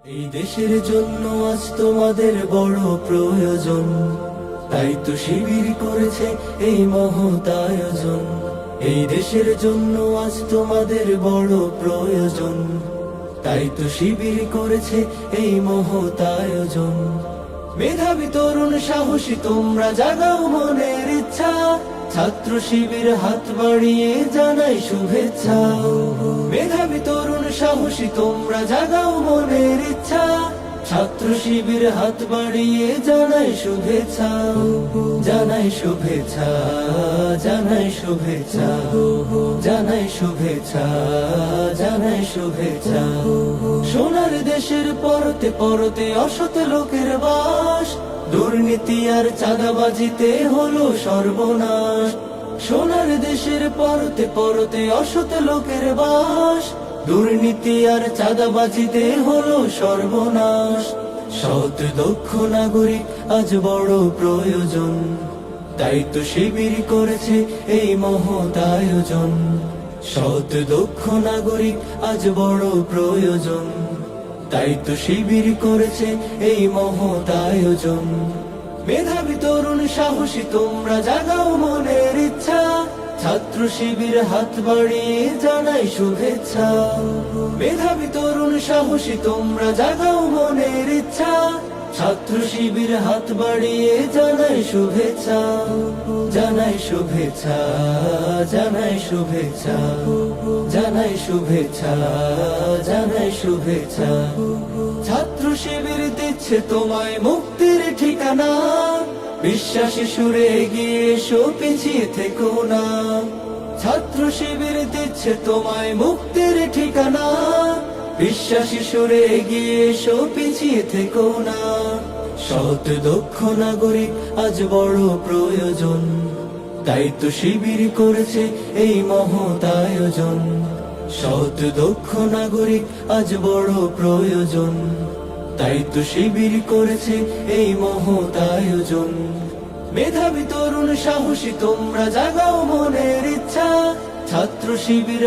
এই দেশের জন্য আজ তোমাদের বড় প্রয়োজন, তাই তো শিবির করেছে এই মহৎ আয়োজন। এই দেশের জন্য আজ তোমাদের বড় প্রয়োজন, তাই তো শিবির করেছে এই মহৎ আয়োজন। মেধাবী তরুণ সাহসী তোমরা জাগাও মনের ইচ্ছা, ছাত্র শিবির হাত বাড়িয়ে জানাই শুভেচ্ছা। মেধাবী তরুণ সাহসী তোমরা জাগাও মনের ইচ্ছা, ছাত্র শিবির হাত বাড়িয়ে জানাই শুভেচ্ছা। জানাই শুভেচ্ছা, জানাই শুভেচ্ছা, জানাই শুভেচ্ছা, জানাই শুভেচ্ছা। সোনার দেশের পরতে পরতে অসৎ লোকের বাস, দুর্নীতি আর চাঁদাবাজিতে হলো সর্বনাশ। সোনার দেশের পরতে পরতে অসৎ লোকের বাস, দুর্নীতি আর চাঁদাবাজিতে হলো সর্বনাশ। সৎ দক্ষ নাগরিক আজ বড় প্রয়োজন, তাই তো শিবির করেছে এই মহৎ আয়োজন। সৎ দক্ষ নাগরিক আজ বড় প্রয়োজন, তাই তো শিবির করেছে এই মহৎ আয়োজন। মেধাবী তরুণ সাহসী তোমরা জাগাও মনের ইচ্ছা, ছাত্র শিবির হাত বাড়িয়ে জানাই শুভেচ্ছা। মেধাবী তরুণ সাহসী তোমরা জাগাও মনের ইচ্ছা, ছাত্র শিবির হাত বাড়িয়ে জানাই শুভেচ্ছা। জানাই শুভেচ্ছা, জানাই শুভেচ্ছা, জানাই শুভেচ্ছা, জানাই শুভেচ্ছা। ছাত্র শিবির দিচ্ছে তোমায় মুক্তির ঠিকানা, বিশ্বাসী সুরে এগিয়ে এসো পিছিয়ে থেকো না। ছাত্র শিবির দিচ্ছে তোমায় মুক্তির ঠিকানা, বিশ্বাসী সুরে এগিয়ে এসো পিছিয়ে থেকো না। সৎ দক্ষ নাগরিক আজ বড় প্রয়োজন, তাই তো শিবির করেছে এই মহৎ আয়োজন। সৎ দক্ষ নাগরিক আজ বড় প্রয়োজন, তাই তো শিবির করেছে এই মহৎ আয়োজন। মেধাবী তরুণ সাহসী তোমরা জাগাও মনের ইচ্ছা, ছাত্র শিবির